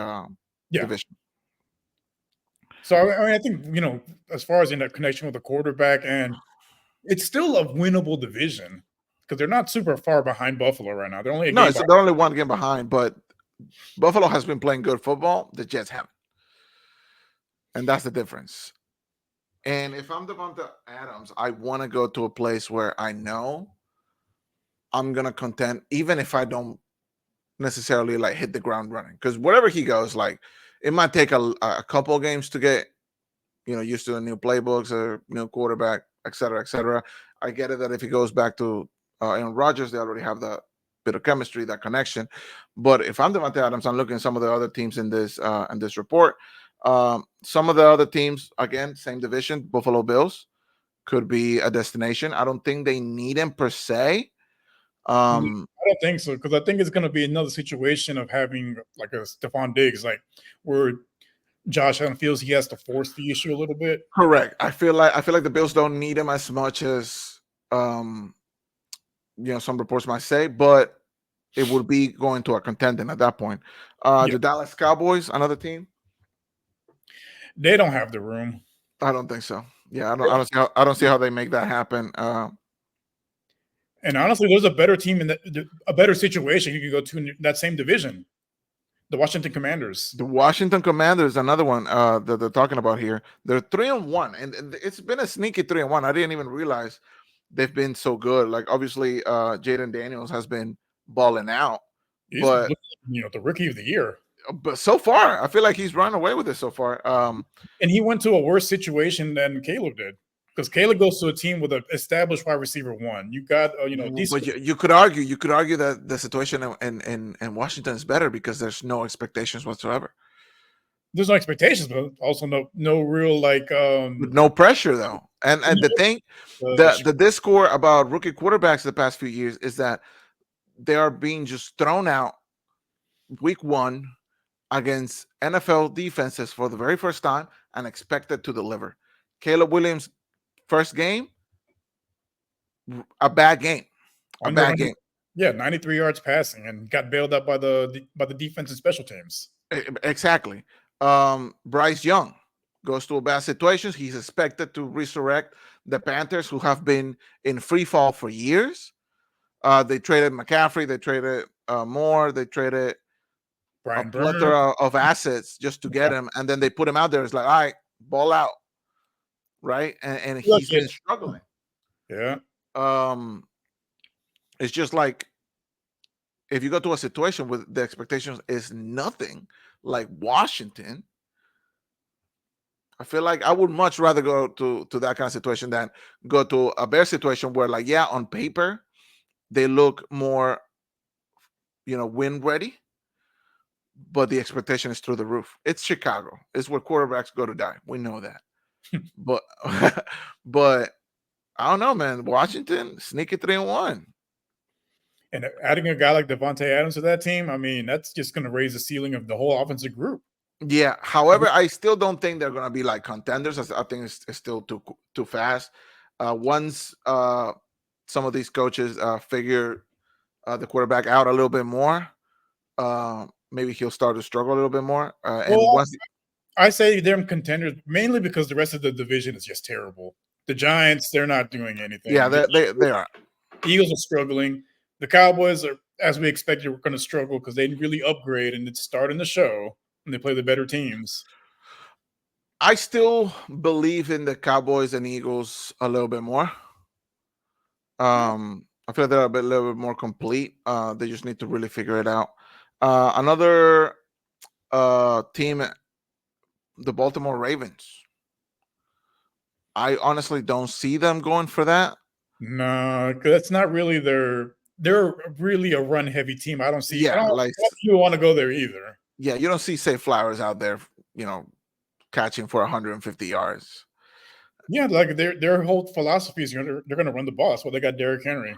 division. So I mean, I think as far as in that connection with the quarterback, and it's still a winnable division because they're not super far behind Buffalo right now. They're only they're only one game behind, but Buffalo has been playing good football. The Jets haven't, and that's the difference. And if I'm Davante Adams, I want to go to a place where I know I'm gonna contend, even if I don't necessarily like hit the ground running. Because wherever he goes, like it might take a couple games to get used to the new playbooks or new quarterback, et cetera, et cetera. I get it that if he goes back to Aaron Rodgers, they already have that bit of chemistry, that connection. But if I'm Davante Adams, I'm looking at some of the other teams in this report. Some of the other teams, again, same division, Buffalo Bills could be a destination. I don't think they need him per se. I don't think so, because I think it's going to be another situation of having like a Stephon Diggs, like where Josh Allen feels he has to force the issue a little bit. Correct. I feel like the Bills don't need him as much as some reports might say, but it would be going to a contending at that point. The Dallas Cowboys, another team. They don't have the room. I don't think so. Yeah, I don't see how they make that happen. And honestly, there's a better team in a better situation you could go to in that same division. The Washington Commanders. The Washington Commanders, another one that they're talking about here. They're 3-1, and it's been a sneaky 3-1. I didn't even realize they've been so good. Like obviously, Jaden Daniels has been balling out, but the rookie of the year. But so far, I feel like he's run away with it so far. And he went to a worse situation than Caleb did, because Caleb goes to a team with an established wide receiver one. You got but you could argue that the situation in Washington is better because there's no expectations whatsoever. There's no expectations, but also no real no pressure though. And the thing, the discord about rookie quarterbacks the past few years is that they are being just thrown out week one against NFL defenses for the very first time and expected to deliver. Caleb Williams' first game, a bad game. Yeah, 93 yards passing and got bailed up by the defense and special teams. Exactly. Bryce Young goes to a bad situation. He's expected to resurrect the Panthers, who have been in free fall for years. They traded McCaffrey. They traded Moore. They traded a plethora of assets just to get him, and then they put him out there. It's like, all right, ball out, right? And he's been struggling. Yeah. It's just like if you go to a situation where the expectations is nothing, like Washington, I feel like I would much rather go to that kind of situation than go to a Bear situation where, like, yeah, on paper they look more, win ready, but the expectation is through the roof. It's Chicago. It's where quarterbacks go to die. We know that. but I don't know, man. Washington, sneaky 3-1. And adding a guy like Davante Adams to that team, I mean, that's just going to raise the ceiling of the whole offensive group. Yeah. However, I still don't think they're going to be like contenders. I think it's still too fast. Once some of these coaches figure the quarterback out a little bit more, maybe he'll start to struggle a little bit more. I say they're contenders mainly because the rest of the division is just terrible. The Giants, they're not doing anything. Yeah, they are. Eagles are struggling. The Cowboys are, as we expected, were going to struggle because they didn't really upgrade, and it's starting to show when they play the better teams. I still believe in the Cowboys and Eagles a little bit more. I feel like they're a little bit more complete. They just need to really figure it out. Another team, the Baltimore Ravens. I honestly don't see them going for that. No, that's not really they're really a run-heavy team. I don't see. Yeah, I don't you want to go there either. Yeah, you don't see Say Flowers out there, catching for 150 yards. Yeah, like their whole philosophy is they're going to run the ball. That's why they got Derrick Henry.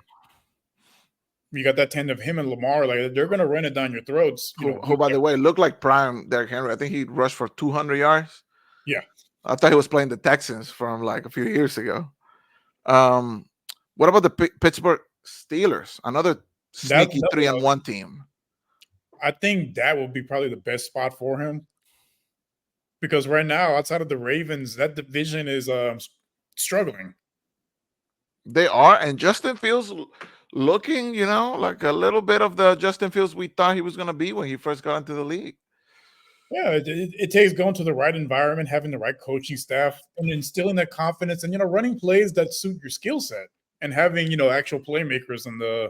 You got that tend of him and Lamar. Like they're going to run it down your throats. Who, by the way, looked like prime Derrick Henry. I think he rushed for 200 yards. Yeah, I thought he was playing the Texans from like a few years ago. What about the Pittsburgh Steelers? Another sneaky 3-1 team. I think that would be probably the best spot for him. Because right now, outside of the Ravens, that division is struggling. They are, and Justin Fields looking, like a little bit of the Justin Fields we thought he was going to be when he first got into the league. Yeah, it takes going to the right environment, having the right coaching staff, and instilling that confidence, and running plays that suit your skill set, and having actual playmakers in the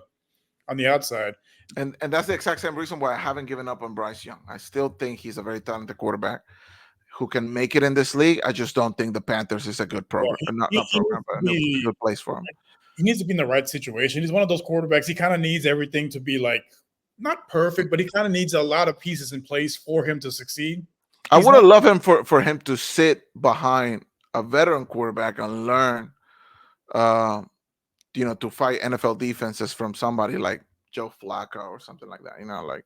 on the outside. And that's the exact same reason why I haven't given up on Bryce Young. I still think he's a very talented quarterback who can make it in this league. I just don't think the Panthers is a good Yeah, program, not he needs program, to but a be good place for him. he needs to be in the right situation. He's one of those quarterbacks. He kind of needs everything to be like not perfect, but he kind of needs a lot of pieces in place for him to succeed. I He's would not. have loved him for him to sit behind a veteran quarterback and learn, uh, to fight NFL defenses from somebody like Joe Flacco or something like that. Like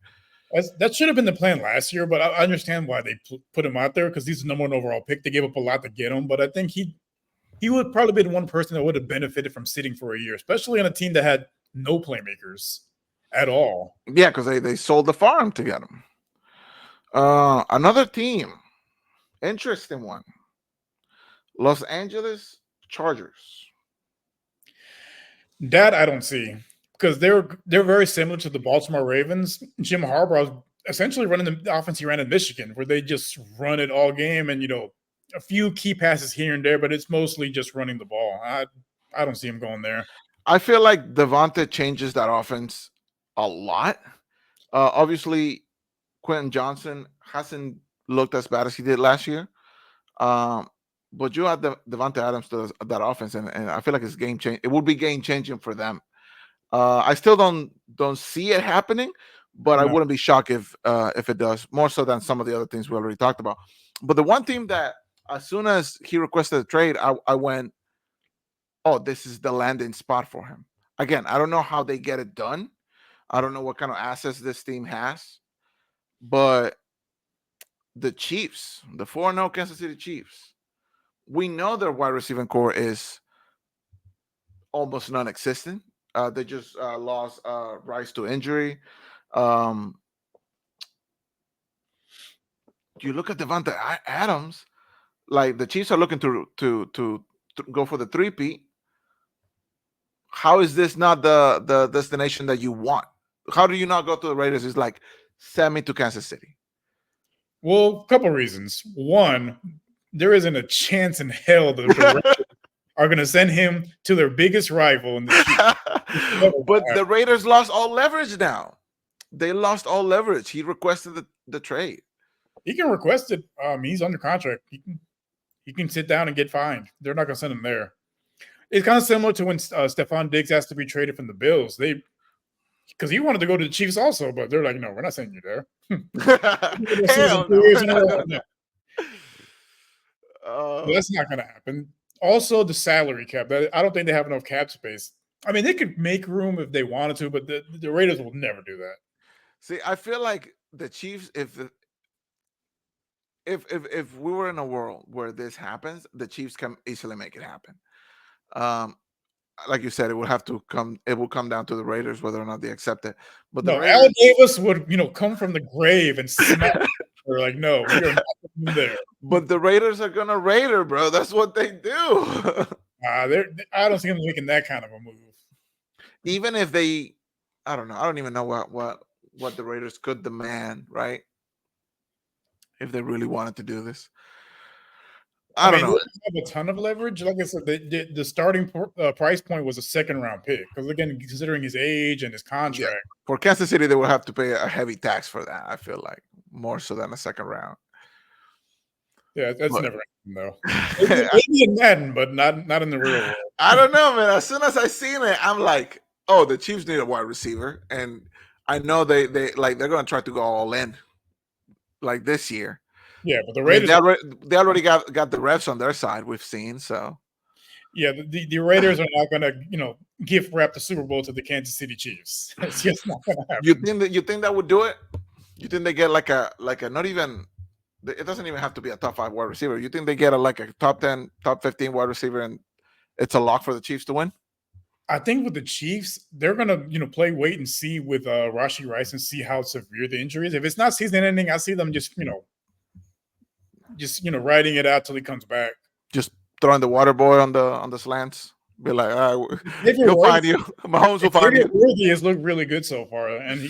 That should have been the plan last year, but I understand why they put him out there because he's the number one overall pick. They gave up a lot to get him, but I think he would probably be the one person that would have benefited from sitting for a year, especially on a team that had no playmakers at all. yeah, because they sold the farm to get him. Another team, interesting one, Los Angeles Chargers. That I don't see because they're very similar to the Baltimore Ravens. Jim Harbaugh was essentially running the offense he ran in Michigan, where they just run it all game and a few key passes here and there, but it's mostly just running the ball. I don't see him going there. I feel like Davante changes that offense a lot. Obviously, Quentin Johnson hasn't looked as bad as he did last year. But you add Davante Adams to that offense, and I feel like it's game change. It would be game changing for them. I still don't see it happening, but I No. wouldn't be shocked if it does, more so than some of the other things we already talked about. But the one team that, as soon as he requested a trade, I went, oh, this is the landing spot for him. Again, I don't know how they get it done. I don't know what kind of assets this team has, but the Chiefs, the 4-0 Kansas City Chiefs, we know their wide receiving core is almost non-existent. They just lost Rice to injury. You look at Davante Adams, like the Chiefs are looking to go for the three-peat. How is this not the destination that you want? How do you not go to the Raiders? It's like, send me to Kansas City. Well, a couple reasons. One, there isn't a chance in hell that the Raiders are going to send him to their biggest rival in the Chiefs. But the Raiders lost all leverage now. They lost all leverage. He requested the trade. He can request it. He's under contract. He can sit down and get fined. They're not going to send him there. It's kind of similar to when Stephon Diggs asked to be traded from the Bills. Because he wanted to go to the Chiefs also, but they're like, no, we're not sending you there. Hell no. That's not going to happen. Also, the salary cap. I don't think they have enough cap space. I mean, they could make room if they wanted to, but the Raiders will never do that. See, I feel like the Chiefs, if we were in a world where this happens, the Chiefs can easily make it happen. Like you said, it will come down to the Raiders whether or not they accept it. But the Raiders, Al Davis would come from the grave and smack. They're like, no, we are not there. But the Raiders are gonna Raider, bro. That's what they do. I don't see them making that kind of a move. Even if they, I don't know. I don't even know what the Raiders could demand, right? If they really wanted to do this. I don't know. They have a ton of leverage. Like I said, the starting price point was a second-round pick because, again, considering his age and his contract. Yeah. For Kansas City, they will have to pay a heavy tax for that. I feel like more so than a second round. Yeah, that's never happened though. Maybe in Madden, but not in the real world. I don't know, man. As soon as I seen it, I'm like, oh, the Chiefs need a wide receiver, and I know they're gonna try to go all in, like this year. Yeah, but the Raiders they already got the refs on their side. We've seen so. Yeah, the Raiders are not going to gift wrap the Super Bowl to the Kansas City Chiefs. It's just not going to happen. You think that would do it? You think they get like a not even? It doesn't even have to be a top 5 wide receiver. You think they get a top 10, top 15 wide receiver, and it's a lock for the Chiefs to win? I think with the Chiefs, they're gonna play wait and see with Rashee Rice and see how severe the injury is. If it's not season ending, I see them just riding it out till he comes back. Just throwing the water boy on the slants. Be like, all right, he'll find you. Mahomes will find you. He has looked really good so far, and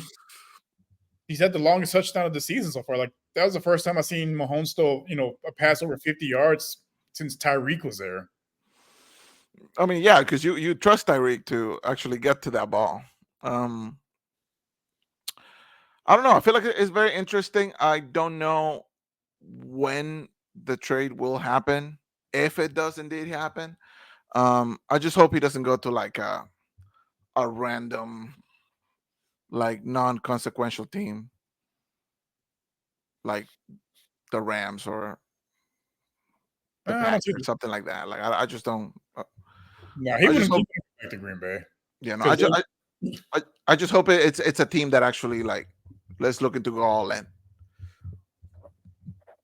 he's had the longest touchdown of the season so far. Like that was the first time I seen Mahomes throw a pass over 50 yards since Tyreek was there. I mean, yeah, because you trust Tyreek to actually get to that ball. I don't know. I feel like it's very interesting. I don't know when the trade will happen, if it does indeed happen. I just hope he doesn't go to like a random, like non-consequential team like the Rams or the I don't see. Packers, something like that. Like I just don't. No, he I just wouldn't hope. keep going back to Green Bay Yeah, no. because I just hope it's a team that actually like let's look into go all in.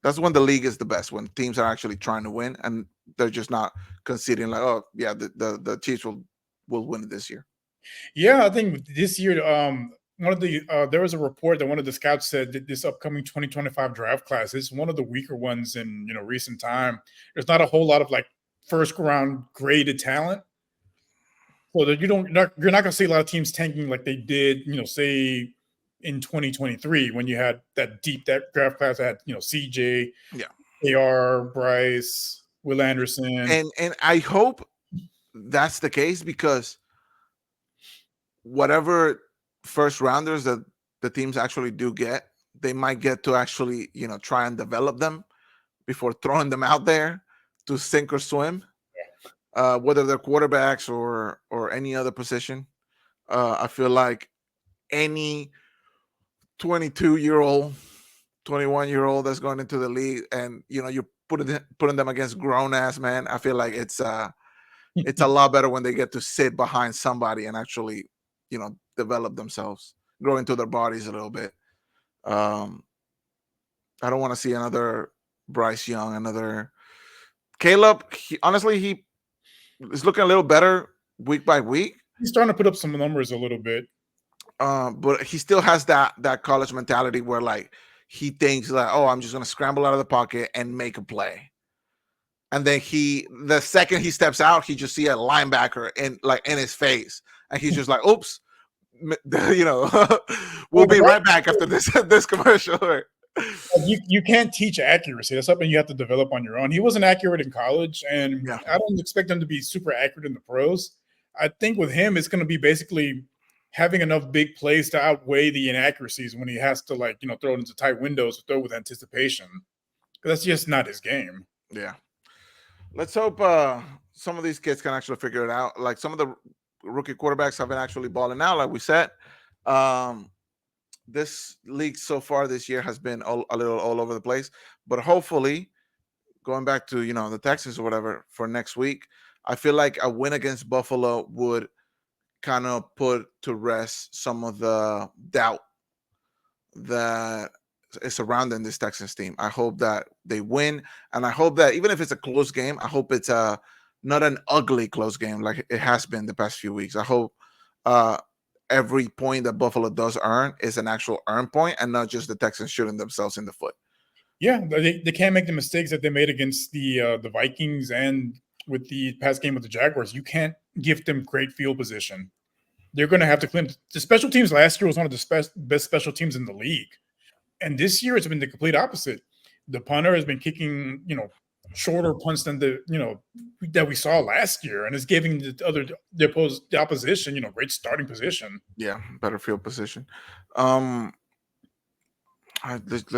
That's when the league is the best, when teams are actually trying to win and they're just not conceding like, oh yeah, the Chiefs will win it this year. yeah, I think this year, one of the there was a report that one of the scouts said that this upcoming 2025 draft class is one of the weaker ones in recent time. There's not a whole lot of like first round graded talent, so that you're not going to see a lot of teams tanking like they did, say in 2023 when you had that draft class that had CJ, Yeah, AR, Bryce, Will Anderson. and I hope that's the case because whatever first rounders that the teams actually do get, they might get to actually try and develop them before throwing them out there to sink or swim. Whether they're quarterbacks or any other position, I feel like any 22-year-old, 21-year-old that's going into the league, and you're putting them against grown ass man. I feel like it's a lot better when they get to sit behind somebody and actually develop themselves, grow into their bodies a little bit. Um, I don't want to see another Bryce Young, another Caleb. Honestly, he is looking a little better week by week. He's starting to put up some numbers a little bit. But he still has that college mentality where like he thinks like, oh, I'm just gonna scramble out of the pocket and make a play. And then the second he steps out, he just see a linebacker in his face, and he's just like, oops, we'll be right back after this commercial. You can't teach accuracy. That's something you have to develop on your own. He wasn't accurate in college, and Yeah. I don't expect him to be super accurate in the pros. I think with him, it's going to be basically having enough big plays to outweigh the inaccuracies when he has to throw it into tight windows, throw with anticipation. That's just not his game. Yeah. Let's hope some of these kids can actually figure it out. Like some of the rookie quarterbacks have been actually balling out, like we said. This league so far this year has been a little all over the place, but hopefully, going back to the Texans or whatever for next week, I feel like a win against Buffalo would kind of put to rest some of the doubt that is surrounding this Texans team. I hope that they win, and I hope that even if it's a close game, I hope it's not an ugly close game like it has been the past few weeks. I hope every point that Buffalo does earn is an actual earn point and not just the Texans shooting themselves in the foot. Yeah, they can't make the mistakes that they made against the Vikings and with the past game with the Jaguars. You can't give them great field position. They're going to have to clean. The special teams last year was one of the best special teams in the league, and this year it's been the complete opposite. The punter has been kicking, shorter punts than that we saw last year, and it's giving the opposition, great starting position. Yeah, better field position. Let's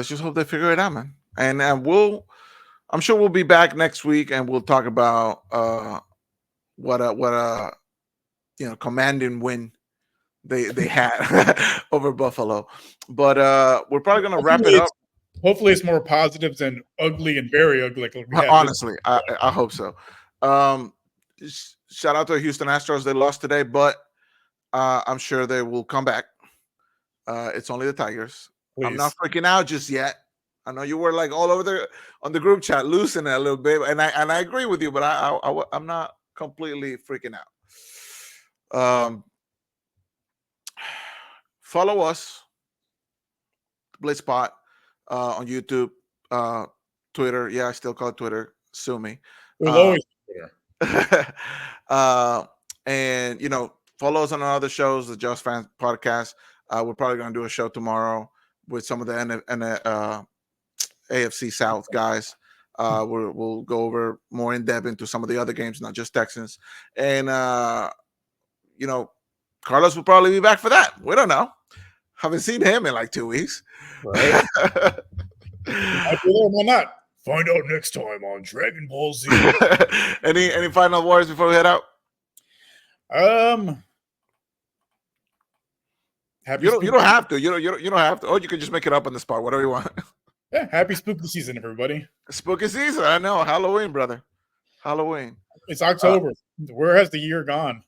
just hope they figure it out, man. And I'm sure we'll be back next week, and we'll talk about what a commanding win they had over Buffalo. But we're probably gonna wrap it up. Hopefully, it's more positive than ugly and very ugly. Like we had Honestly, I hope so. Shout out to the Houston Astros. They lost today, but I'm sure they will come back. It's only the Tigers. Please. I'm not freaking out just yet. I know you were like all over on the group chat, loosening it a little bit, and I agree with you, but I'm not completely freaking out. Follow us, Blitzpot, on YouTube, Twitter. Yeah, I still call it Twitter. Sue me. We'll always Twitter. And follow us on our other shows, the Just Fans podcast. We're probably going to do a show tomorrow with some of the AFC South guys. We'll go over more in depth into some of the other games, not just Texans. And Carlos will probably be back for that. We don't know. Haven't seen him in like 2 weeks. Right? Why not? Find out next time on Dragon Ball Z. Any final words before we head out? You don't have to. You don't have to. Or you can just make it up on the spot, whatever you want. Yeah, happy spooky season, everybody. Spooky season. I know. Halloween, brother. Halloween. It's October. Where has the year gone?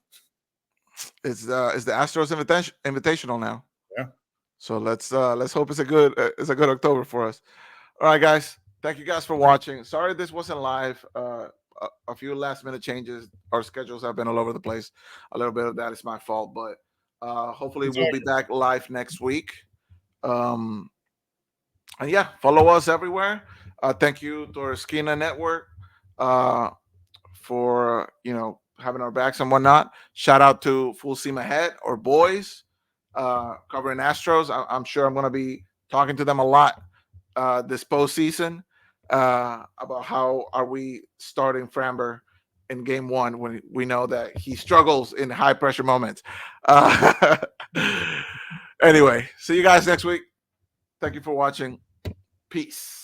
It's the Astros invitational now. Yeah. So let's hope it's a good October for us. All right, guys. Thank you guys for watching. Sorry this wasn't live. A few last minute changes. Our schedules have been all over the place. A little bit of that is my fault, but hopefully we'll be back live next week. And yeah, follow us everywhere. Thank you to our Skina network for having our backs and whatnot. Shout out to Full Steam Ahead or Boys covering Astros. I'm sure I'm going to be talking to them a lot this postseason about how are we starting Framber in game 1 when we know that he struggles in high pressure moments. Anyway, see you guys next week. Thank you for watching. Peace.